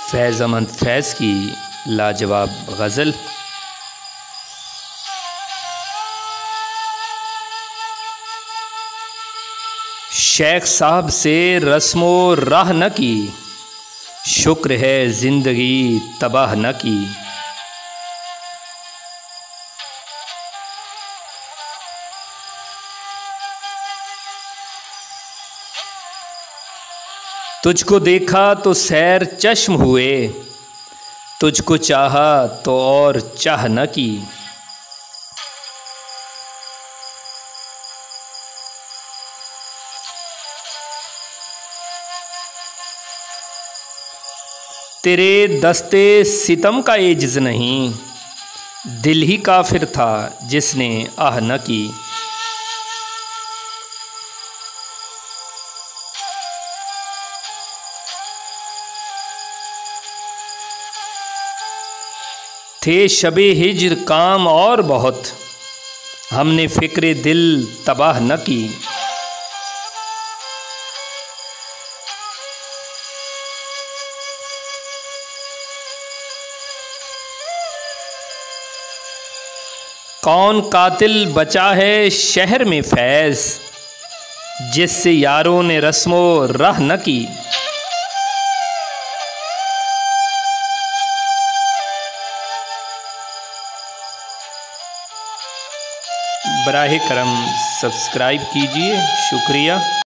फैज़ अहमद फैज़ की लाजवाब गज़ल। शेख साहब से रस्मो राह न की, शुक्र है ज़िंदगी तबाह न की। तुझको देखा तो सैर चश्म हुए, तुझको चाहा तो और चाह न की। तेरे दस्ते सितम का एजिज़ नहीं, दिल ही काफिर था जिसने आह न की। थे शबे हिज्र काम और बहुत, हमने फ़िक्रे दिल तबाह न की। कौन कातिल बचा है शहर में फैज़, जिससे यारों ने रस्मो राह न की। बराहे करम सब्सक्राइब कीजिए, शुक्रिया।